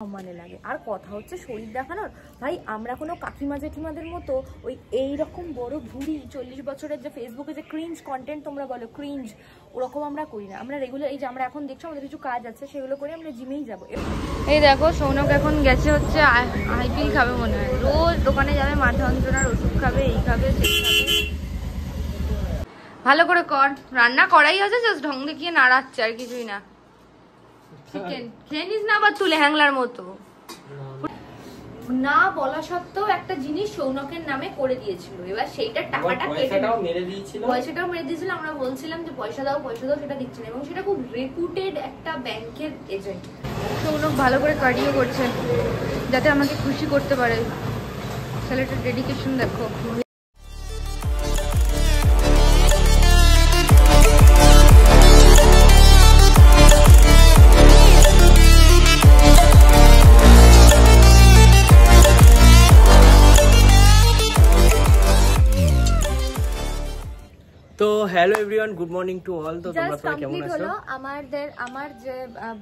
সম্মানে লাগে। আর কথা হচ্ছে শরীর দেখানোর, ভাই আমরা কোনো কাকিমা জেঠিমাদের মতো ওই এইরকম বড় ভুঁড়ি 40 বছরের যে ফেসবুকে যে ক্রিঞ্জ কন্টেন্ট তোমরা বলো ক্রিঞ্জ, ওরকম আমরা করি না। আমরা রেগুলার এই যে আমরা এখন দেখছো আমাদের কিছু কাজ আছে সেগুলো করে আমরা জিমেই যাবো। এই দেখো সৌনক এখন গেছে হচ্ছে আইপিএল খাবে মনে হয়, রোজ দোকানে যাবে, মাথা যন্ত্রণার ওষুধ খাবে, এই খাবে সেই খাবে। ভালো করে কর, রান্না করাই আছে, জাস্ট ঢং দেখিয়ে নাড়াচ্ছে আর কিছুই না। চিকেন খেয়ে নিস না আবার তুলে হ্যাংলার মতো। না বলা সত্ত্বেও একটা জিনিস সৌনকের নামে করে দিয়েছিল, এবার সেইটার টাকাটা পয়সাটাও মেরে দিয়েছিল। আমরা বলছিলাম যে পয়সা দাও সেটা দিচ্ছে না, এবং সেটা খুব রেপুটেড একটা ব্যাংকের এজেন্ট। সৌনক ভালো করে কার্ডিও করছে যাতে আমাকে খুশি করতে পারে। ছেলেটার ডেডিকেশন দেখো। তো hello everyone, good morning to all. তো তোমরা সবাই কেমন আছো? আমার যে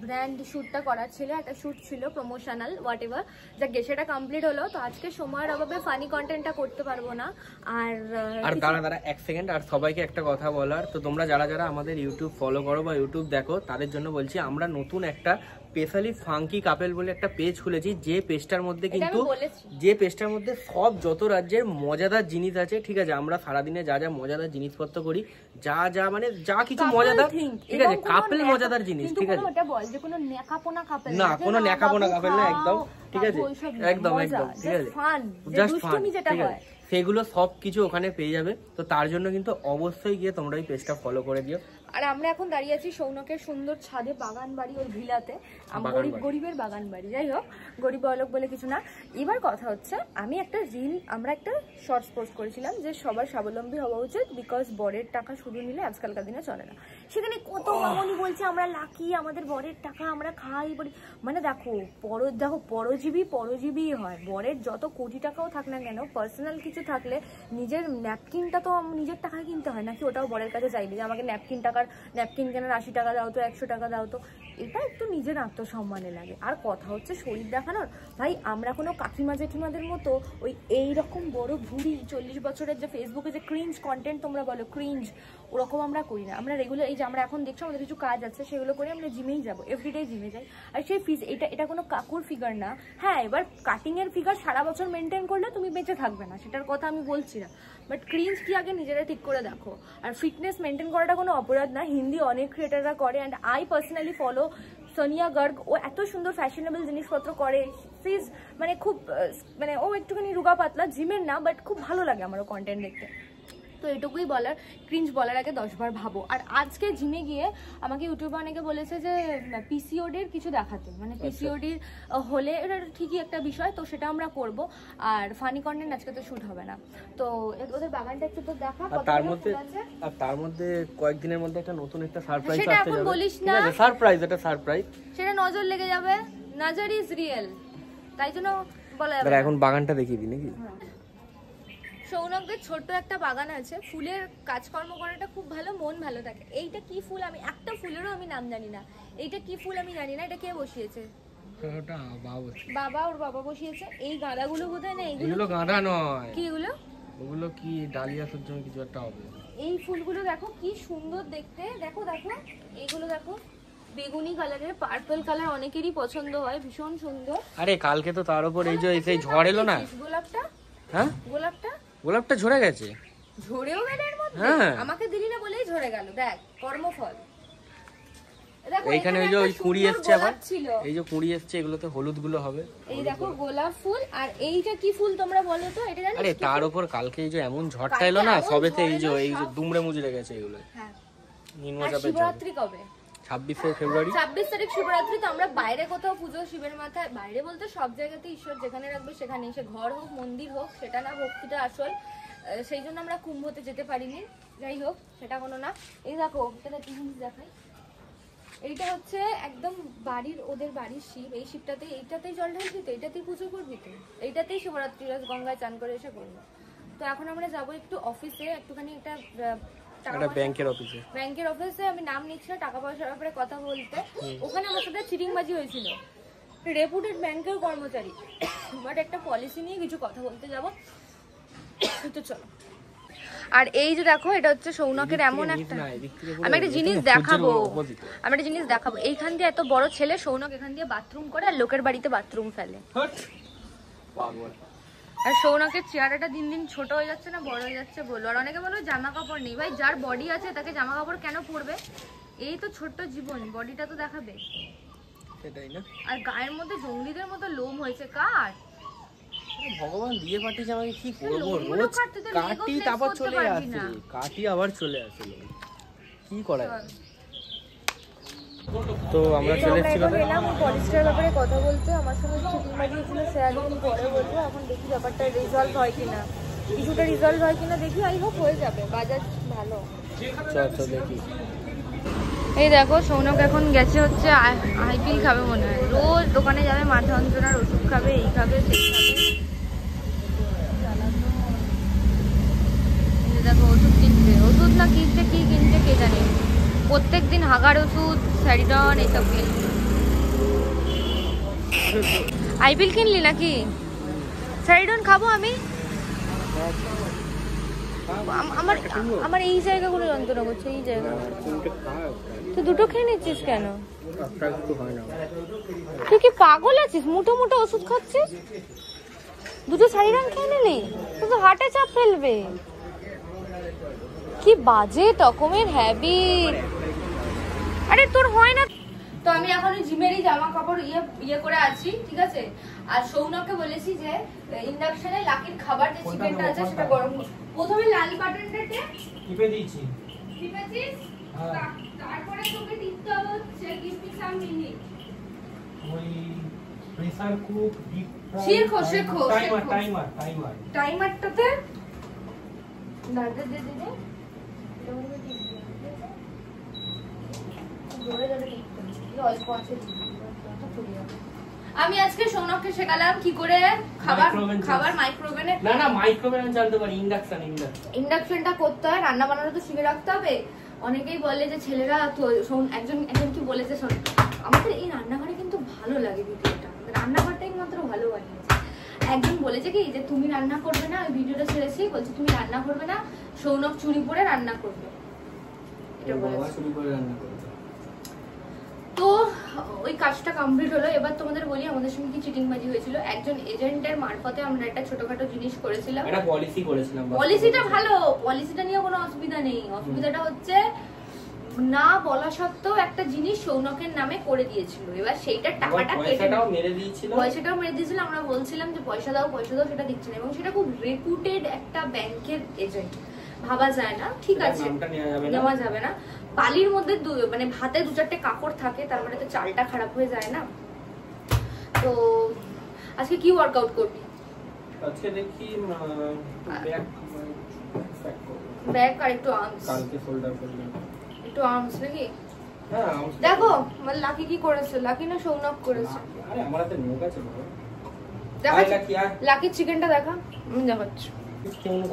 ব্র্যান্ড শুটটা করার ছিল, একটা শুট ছিল প্রমোশনাল হোয়াটএভার, যাকে সেটা কমপ্লিট হলো। তো আজকে সময়ের অভাবে ফানি কন্টেন্টটা করতে পারবো না। আর দাঁড়া এক সেকেন্ড, আর সবাইকে একটা কথা বলার, তো তোমরা যারা যারা আমাদের ইউটিউব ফলো করো বা ইউটিউব দেখো তাদের জন্য বলছি, আমরা নতুন একটা স্পেশালি ফাঙ্কি কাপেল বলে একটা পেজ খুলেছি, যে পেজটার মধ্যে সব যত রাজ্যের মজাদার জিনিস আছে। ঠিক আছে, আমরা সারাদিনে যা যা মজাদার জিনিসপত্র করি, যা মানে যা কিছু মজাদার, ঠিক আছে, কাপেল মজাদার জিনিস, ঠিক আছে, না কোনো ন্যাকাপোনা কাপেল না, একদম ঠিক আছে, একদম ঠিক আছে, জাস্ট ফান, ঠিক আছে, সেগুলো সবকিছু ওখানে পেয়ে যাবে। তো তার জন্য কিন্তু অবশ্যই গিয়ে তোমরা এই পেজটা ফলো করে দিও। আর আমরা এখন দাঁড়িয়ে আছি সৌনকের সুন্দর ছাদে, বাগান বাড়ি ওর ভিলাতে, গরিবের বাগান বাড়ি। যাই হোক, গরিব বড়লোক বলে কিছু না। এবার কথা হচ্ছে, আমরা একটা শর্টস পোস্ট করেছিলাম যে সবার স্বাবলম্বী হওয়া উচিত, বিকজ বরের টাকা শুধু নিলে আজকালকার দিনে চলে না। সেখানে কত মামনি বলছে আমরা লাকি, আমাদের বরের টাকা আমরা খাই বলি। মানে দেখো পরজীবী হয়। বরের যত কোটি টাকাও থাক না কেন, পার্সোনাল কিছু থাকলে নিজের ন্যাপকিনটা তো নিজের টাকায় কিনতে হয়, নাকি ওটাও বরের কাছে চাইবে যে আমাকে ন্যাপকিন কেনার 80 টাকা দাও তো, 100 টাকা দাও তো। এটা একটু নিজের আত্মসম্মানে লাগে। আর কথা হচ্ছে শরীর দেখানোর, ভাই আমরা কোনো কাকিমা জেঠিমাদের মতো ওই এইরকম বড় ভুঁড়ি 40 বছরের যে ফেসবুকে যে ক্রিঞ্জ কন্টেন্ট তোমরা বলো ক্রিঞ্জ, ওরকম আমরা করি না। আমরা রেগুলার এই যে আমরা এখন দেখছো আমাদের কিছু কাজ আছে সেগুলো করে আমরা জিমেই যাবো, এভরিডে জিমে যাই। আর সেই এটা কোনো কাকুর ফিগার না। হ্যাঁ, এবার কাটিং এর ফিগার সারা বছর মেনটেন করলে তুমি বেঁচে থাকবে না, সেটার কথা আমি বলছি না, বাট ক্রিঞ্জ কি আগে নিজেরা ঠিক করে দেখো। আর ফিটনেস মেনটেন করাটা কোনো অপরাধ না, হিন্দি অনেক ক্রিয়েটাররা করে। And I personally follow Sonia Garg, ও এত সুন্দর ফ্যাশনেবল জিনিসপত্র করে। সিজ মানে খুব মানে ও একটুখানি রুগা পাতলা, জিমের না, বাট খুব ভালো লাগে আমারও কন্টেন্ট দেখতে। তো এটুকুই বলার, ক্রিঞ্জ বলার আগে 10 বার ভাবো। আর আজকে জিমে গিয়ে আমাকে ইউটিউবে অনেকে বলেছে যে পিসিওডির কিছু দেখাতে, মানে পিসিওডির হলে এটা ঠিকই একটা বিষয়, তো সেটা আমরা করব। আর ফানি কন্টেন্ট আজকে তো শুট হবে না, তো ওদের বাগানটা একটু তো দেখা। তার মধ্যে কয়েকদিনের মধ্যে একটা নতুন একটা সারপ্রাইজ আসতে যাবে, সেটা এখন বলিস না, সারপ্রাইজ, সেটা নজর লেগে যাবে। নজর ইজ রিয়েল, তাই জন্য বলা যাবে। এখন বাগানটা দেখিয়ে দিই নাকি? সৌনকদের ছোট্ট একটা বাগান আছে, ফুলের কাজকর্ম করাটা খুব ভালো, মন ভালো থাকে। এইটা কি ফুল, আমি একটা ফুলেরও আমি নাম জানি না। এইটা কি ফুল আমি জানি না, এটা কে বসিয়েছে? ওর বাবা বসিয়েছে। এই গাঁদাগুলো বোধহয় না, এগুলো গাঁদা নয়। কি এগুলো? ওগুলো কি ডালিয়া সূর্যমুখী কিছু একটা হবে। এই ফুলগুলো দেখো কি সুন্দর দেখতে, দেখো এইগুলো দেখো, বেগুনি কালারের, পার্পল কালার অনেকেরই পছন্দ হয়, ভীষণ সুন্দর। আরে কালকে তো তার উপর এই যে সেই ঝড় এলো না, গোলাপটা, হ্যাঁ গোলাপটা ঝরে গেছে। ঝরেও গেল এর মধ্যে? আমাকে দিলি না বলেই ঝরে গেল। দেখ কর্মফল। এইখানে ওই যে ওই কুঁড়ি এসছে, আবার এই যে কুঁড়ি এসছে, এগুলোতে হলুদ গুলো হবে। এই দেখো গোলাপ ফুল। আর এইটা কি ফুল তোমরা বলো তো, এটা জানিস? আরে তার উপর কালকে এই যে এমন ঝড়টা এলো না, সবেতে এই যে দুমড়ে মুচড়ে গেছে এগুলো। হ্যাঁ, নিম্নচাপের শিবরাত্রি কবে? 26 ফেব্রুয়ারি, 26 তারিখ শিবরাত্রি। তো আমরা বাইরে কোথাও পুজো শিবের মাথায়, বাইরে বলতে সব জায়গাতে ঈশ্বর যেখানে রাখবে সেখানে, সে ঘর হোক মন্দির হোক, সেটা না ভক্তিটা আসল। সেই জন্য আমরা কুম্ভতে যেতে পারিনি। যাই হোক, সেটা কোনো না। এই দেখো এটা জিনিস দেখাই, এইটা হচ্ছে একদম ওদের বাড়ির শিব। এই শিবটাতে, এইটাতেই জল ঢালবি তো, এইটাতেই পুজো করবি তো, এইটাতেই শিবরাত্রি গঙ্গায় চান করে এসে করবো। তো এখন আমরা যাবো একটু অফিসে, একটুখানি একটা ব্যাংকের অফিসে আমি নাম নিচ্ছি না, টাকা পয়সার ব্যাপারে কথা বলতে। ওখানে আমার সাথে চিটিংবাজি হয়েছিল। রেপুটেড ব্যাংকের কর্মচারী, বাট একটা পলিসি নিয়ে কিছু কথা বলতে যাব। তো চলো। আর এই যে দেখো, এটা হচ্ছে সৌনকের এমন একটা, আমি একটা জিনিস দেখাবো, এইখান দিয়ে এত বড় ছেলে, সৌনক এখান দিয়ে বাথরুম করে আর লোকের বাড়িতে বাথরুম ফেলে। আর সৌনকের চেহারাটা দিন দিন ছোট হয়ে যাচ্ছে না বড় হয়ে যাচ্ছে বলো। আর অনেকে বলো জামা কাপড় নেই, ভাই যার বডি আছে তাকে জামা কাপড় কেন পরবে? এই তো ছোট্ট জীবন, বডিটা তো দেখাবে, সেটাই না? আর গায়ের মধ্যে জঙ্গলিদের মতো লোম হয়েছে কার? ভগবান দিয়ে পাঠিয়েছে, আমাকে কি করবো? রোজ কাটি তারপর চলে আসে, কাটি আবার চলে আসে, কি করা যায়? তো আমরা চলে এসেছি পলিস্টারের ব্যাপারে কথা বলতে। আমার সঙ্গে চিটিং বাজিয়েছিল স্যার, পরে বলবো। এখন দেখি ব্যাপারটা রিজলভ হয় কিনা, কিছুটা রিজলভ হয় কিনা দেখি। আই হোপ হয়ে যাবে, বাজাজ ভালো। চল দেখি। এই দেখো সৌনক এখন গেছে হচ্ছে আইপিএল খাবে মনে হয়, রোজ দোকানে যাবে, মাথা যন্ত্রণার ওষুধ খাবে, এই খাবে সেই খাবে। দেখো ওষুধ কিনছে, ওষুধ না কিনছে কি কিনছে কে জানে, প্রত্যেকদিন হাগার ওষুধ, স্যারিডন এইসব কিনছে। আইপিএল কিনলি নাকি? স্যারিডন খাবো আমি। আমার এই জায়গাগুলো যন্ত্রণা করছে, এই জায়গা। তো দুটো খেয়ে নিচ্ছিস কেন? তুই কি পাগল আছিস? মুঠো মুঠো ওষুধ খাচ্ছিস, দুটো স্যারিডন খেয়ে নিলি, তুই তো হার্টে চাপ ফেলবে। কি বাজে রকমের হ্যাবিট। আরে তোর হয় না তো? আমি এখন জিমেরই জামা কাপড় ইয়ে করে আছি, ঠিক আছে। আর সৌনককে বলেছি যে ইন্ডাকশনে লাকির খাবার যে চিকেনটা আছে সেটা গরম। প্রথমে লাল বাটনটা টিপে দিয়েছি, টিপেছিস? তারপরে তোকে টিপতে হবে হচ্ছে গিভ মি সাম মিনিট। ওই প্রেসার কুক ডিপ ফ্রাই শেখো টাইমারটাতে দাঁড়াতে দে দে। আমি আজকে সৌনককে শেখালাম কি করে খাবার মাইক্রোওভেনে, না মাইক্রোওভেন জানতে পারি, ইন্ডাকশনটা করতে হয়। রান্না বান্নাটা তো শিখে রাখতে হবে। অনেকেই বলে যে ছেলেরা তো, একজন কি বলেছে, শোন আমাদের এই রান্নাঘরে কিন্তু ভালো লাগে ভিডিওটা, রান্নাঘরটাই মাত্র ভালো বানিয়েছে। একজন বলেছে কি যে তুমি রান্না করবে না, ওই ভিডিওটা ছেড়েছি, বলছে তুমি রান্না করবে না, সৌনক চুরি পরে রান্না করবে, এটা বলেছে। তো ওই কাজটা কমপ্লিট হলো। এবার তোমাদের বলি আমাদের সঙ্গে কি চিটিংবাজি হয়েছিল। একজন এজেন্টের মারফতে আমরা একটা ছোটখাটো জিনিস করেছিলাম, একটা পলিসি করেছিলাম। পলিসিটা ভালো, পলিসিটা নিয়ে কোনো অসুবিধা নেই। অসুবিধাটা হচ্ছে না বলা সত্ত্বেও একটা জিনিস সৌনকের নামে করে দিয়েছিল। এবার সেইটার টাকাটা কেটে পয়সাটাও মেরে দিয়েছিল। আমরা বলছিলাম যে পয়সা দাও, সেটা দিচ্ছে না। এবং সেটা খুব রেপুটেড একটা ব্যাংকের এজেন্ট, ভাবা যায় না, ঠিক আছে নেওয়া যাবে না। বালির মধ্যে মানে ভাতে 2-4টে কাপড় থাকে, তার মানে তো চালটা খারাপ হয়ে যায় না। তো আজকে কি ওয়ার্কআউট করবি? আজকে দেখি ব্যাক আর একটু আর্মস, কালকে ফোল্ডার করব, একটু আর্মস নাকি? হ্যাঁ আর্মস। দেখো মানে লাকি কি করেছে, লাকি না সৌনক করেছে? আরে আমার হাতে নখ আছে বাবা। দেখা লাকি চিকেনটা দেখা, আমি দেখাচ্ছি।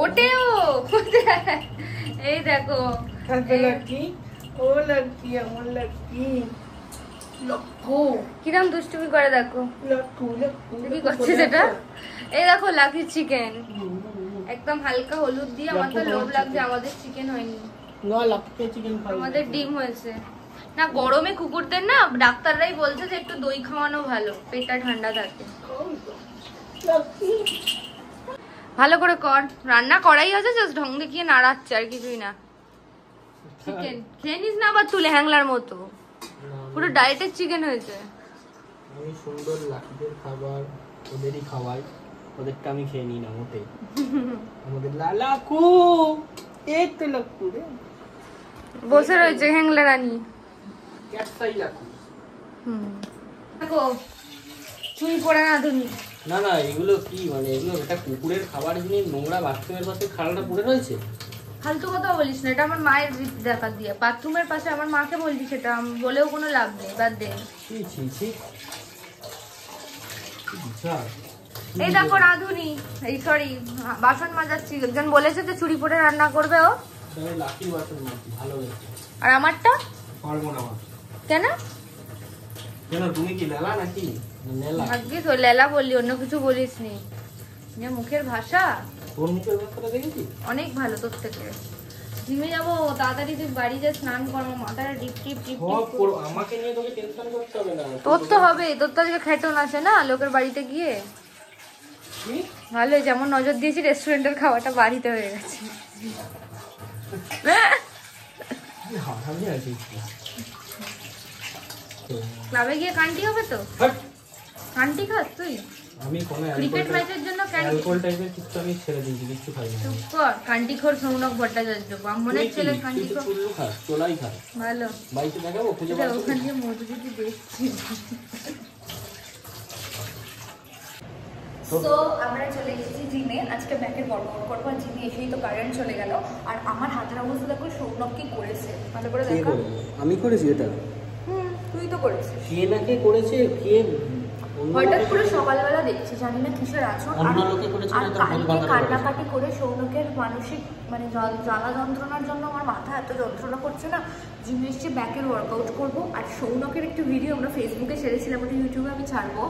ওটেও এই দেখো লাকি, ও লাকি আমার লাকি লক্কু কিরম দুষ্টুমি করে, দেখো লক্কু কি করছে সেটা। এই দেখো লাকি চিকেন, একদম হালকা হলুদ দিয়ে। আমার তো লোভ লাগছে, আমাদের চিকেন হয়নি, আমাদের ডিম হয়েছে। না গরমে কুকুরদের না ডাক্তাররাই বলছে যে একটু দই খাওয়ানো ভালো, পেটটা ঠান্ডা থাকে। ভালো করে কর, রান্না করাই আছে, জাস্ট ঢং দেখিয়ে নাড়াচ্ছে আর কিছুই না। চিকেন খেয়ে নিস না আবার তুলে হ্যাংলার মতো, পুরো ডায়েটের চিকেন হয়েছে। আমি সুন্দর লাকিদের খাবার ওদেরই খাওয়াই, ওদেরটা আমি খেয়ে নিই না মোটেই। আমাদের লালাকু, এই তো লাকু রে বসে রয়েছে হ্যাংলা রানী, ক্যাটসাই লাকু। দেখো চুই পড়ে না তুমি। না এগুলো কি মানে, এগুলো একটা কুকুরের খাবার জিনিস, নোংরা বাথরুমের পাশে খালটা পড়ে রয়েছে। ফালতু কথা বলিস না, এটা আমার মায়ের দেখা দিয়ে। বাথরুমের পাশে আমার মাকে বলবি, সেটা বলেও কোনো লাভ নেই, বাদ দে। এই দেখো রাঁধুনি, এই সরি বাসন মাজাচ্ছি। একজন বলেছে যে চুরি পরে রান্না করবে ও, আর আমারটা পারবো না। কেন কেন, তুমি কি লালা নাকি? ভাগ্যিস ও লেলা বললি, অন্য কিছু বলিস নি। মুখের ভাষা অনেক ভালো তোর থেকে। জিমে যাবো তাড়াতাড়ি, তুই বাড়ি যা, স্নান করবো, মাথাটা ডিপ টিপ টিপ। আমাকে নিয়ে তোকে টেনশন করতে হবে না। তোর তো হবে, তোর তো আজকে খেটন আসে না লোকের বাড়িতে গিয়ে। ভালো, যেমন নজর দিয়েছি রেস্টুরেন্টের খাওয়াটা বাড়িতে হয়ে গেছে। ক্লাবে গিয়ে কান্টি হবে তো? কান্টি খাস তুই? আমি কোন ক্রিকেট ম্যাচের জন্য অ্যালকোহল টাইপের কিছু আমি ছেড়ে দিয়েছি, কিছু খাই না। চুপ কর, কান্টি খোর সৌনক ভট্টাচার্য, ব্রাহ্মণের ছেলে কান্টি খোর। তুই খাস, চলাই খাস। ভালো, বাইকে দেখাবো খুঁজে পাবো। ওখান দিয়ে মধু যদি দেখছি। তো আমরা চলে এসেছি জিমে, আজকে ব্যাকের ওয়ার্কআউট করবো। আর জিমে এসেই তো কারেন্ট চলে গেল। আর আমার হাতের অবস্থা দেখো, সৌনক কি করেছে ভালো করে দেখা। আমি করেছি এটা? তুই তো করেছিস। কে না কে করেছে, কে হঠাৎ করে সকালবেলা দেখছি, জানি না কিসের আছো, কান্নাকাটি করে সৌনকের মানসিক মানে জ্বালা যন্ত্রণার জন্য আমার মাথা এত যন্ত্রণা করছে না। জিমে এসে ব্যাকের ওয়ার্কআউট করবো। আর সৌনকের একটা ভিডিও আমরা ফেসবুকে ছেড়েছিলাম, ওটা ইউটিউবে আমি ছাড়বো,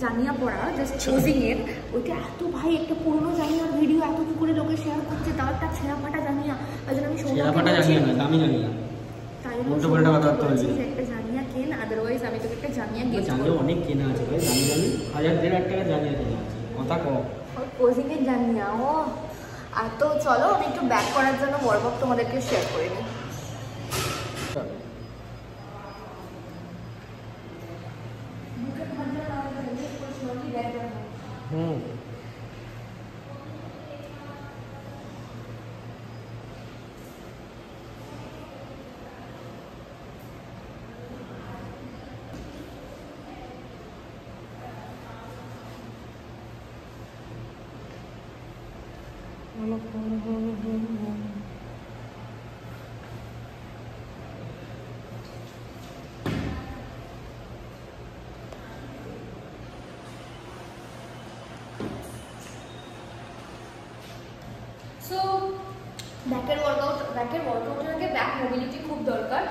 জানিয়া পড়া জাস্ট চোজিংয়ের। ওইটা এত ভাই একটা পুরোনো জানিয়ার ভিডিও এত কি করে লোকে শেয়ার করছে, তাও একটা ছেঁড়া ফাটা জানিয়া। ওই জন্য আমি সৌনককে একটা জানিয়া কেন, আদারওয়াইজ আমি তোকে একটা জানিয়া গিফট করব। অনেক কেনা আছে ভাই, দামি দামি 1000-1500 টাকা জানিয়া কেনা আছে, কথা কম। কোচিংয়ের জানিয়া ও। আর তো চলো আমি একটু ব্যাক করার জন্য ওয়ার্কআউট তোমাদেরকে শেয়ার করে নিই। সো ব্যাকের ওয়ার্কআউটের আগে ব্যাক মোবিলিটি খুব দরকার।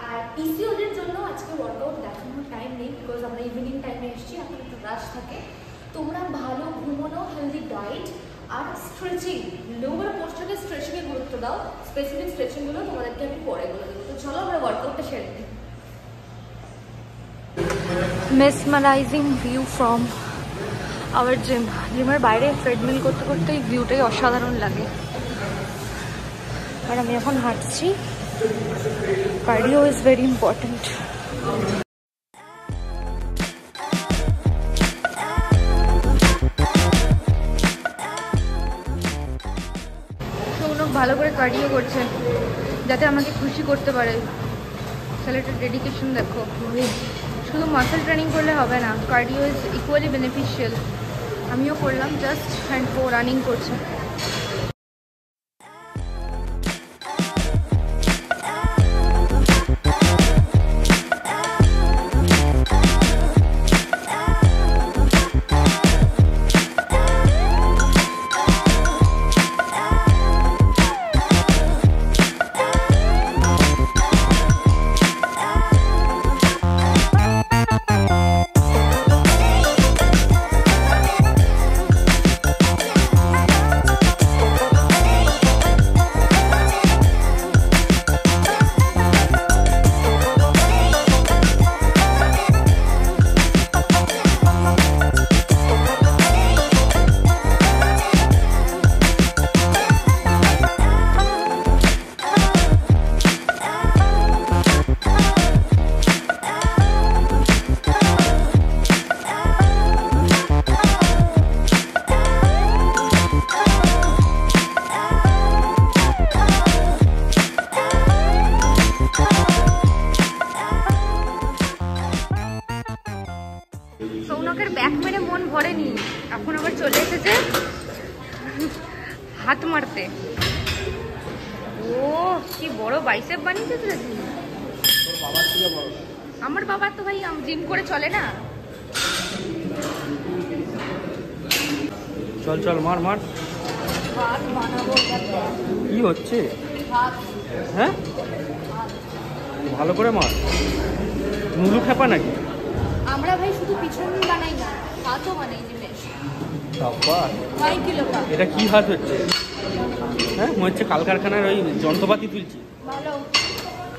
আর পিসিওডির জন্য আজকে ওয়ার্কআউট দেখানোর টাইম নেই, বিকজ আমরা ইভিনিং টাইমে এসেছি, এখন একটু রাশ থাকে। তোমরা ভালো ঘুমোনো, হেলদি ডায়েট আর স্ট্রেচিং, লোয়ার পোস্টারে স্ট্রেচিংয়ে গুরুত্ব দাও। স্পেসিফিক স্ট্রেচিংগুলো তোমাদেরকে আমি পরে বলে দেবো। তো চলো আমরা ওয়ার্কআউটটা সেরে নিই। Mesmerising view from our gym. জিমের বাইরে ট্রেডমিল করতে করতে এই ভিউটাই অসাধারণ লাগে। আর আমি এখন হাঁটছি। Cardio is very important. Sounak ভালো করে কার্ডিও করছে যাতে আমাকে খুশি করতে পারে। ছেলেটার ডেডিকেশন দেখো। শুধু মাসেল ট্রেনিং করলে হবে না, কার্ডিও ইজ ইকুয়ালি বেনিফিশিয়াল। আমিও করলাম জাস্ট, অ্যান্ড ও রানিং করছে। সৌনকের ব্যাক মেরে মন ভরেনি, এখন আবার চলে এসেছে হাত মারতে। ও কি বড় বাইসেপ বানিয়েছে তুই। আমার বাবা তো ভাই জিম করে চলে না। চল চল মার মার। ভাত বানাবো। কি হচ্ছে? ভাত। হ্যাঁ ভালো করে মার। নুলু খেপা নাকি? আমরা ভাই শুধু পিছন বানাই না, হাতও বানাই যে বেশ। বাবা, 5 কিলো কাপ। এটা কি হাত হচ্ছে? হ্যাঁ, মনে হচ্ছে কলকারখানার ওই যন্ত্রপাতি তুলছি। ভালো।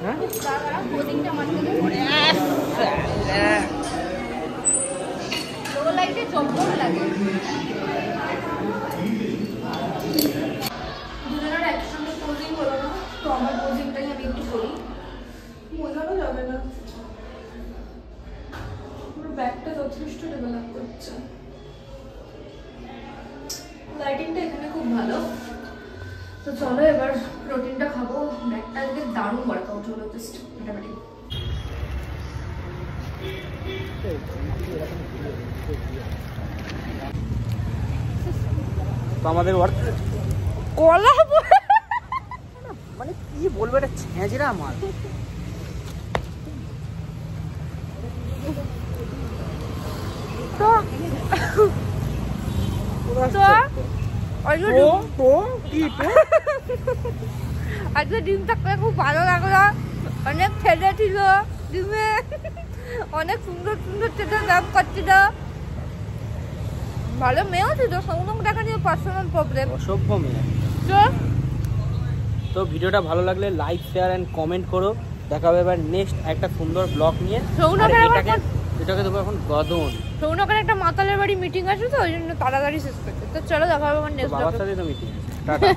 হ্যাঁ, দাঁড়া, কোচিংটা মারতে দে। লোগো লাইটে জব্বর লাগে। দুজনের একসঙ্গে পোজিং হলো না, তো আমার পোজিংটাই আমি একটু করি। বোঝানো যাবে না, পুরো ব্যাগটা যথেষ্ট ডেভেলপ করছে। লাইটিংটা এখানে খুব ভালো। তো চলো এবার প্রোটিনটা খাবো। ব্যাগটা আজকে দারুণ বড় খাও, চলো জাস্ট মোটামুটি। তো আমাদের কলা মানে কি বলবো, এটা ছেঁচড়া মাল। তো আজকে ডিমটা খেয়ে খুব ভালো লাগলো। অনেক ছেলে ছিল ডিমে, অনেক সুন্দর সুন্দর ছেলে লাভ করছিল। ভালো মেয়েও ছিল, সৌনক দেখা নিয়ে পার্সোনাল প্রবলেম, অসভ্য মেয়ে। তো ভিডিওটা ভালো লাগলে লাইক, শেয়ার এন্ড কমেন্ট করো। দেখা হবে এবার নেক্সট একটা সুন্দর ব্লগ নিয়ে। এটাকে দেবো এখন গদন। সৌনকের একটা মাতালের বাড়ি মিটিং আছে, তো ওই জন্য তাড়াতাড়ি শেষ করছে। তো চলো দেখা হবে আমার নেক্সট বাবার সাথে তো মিটিং আছে। টাটা।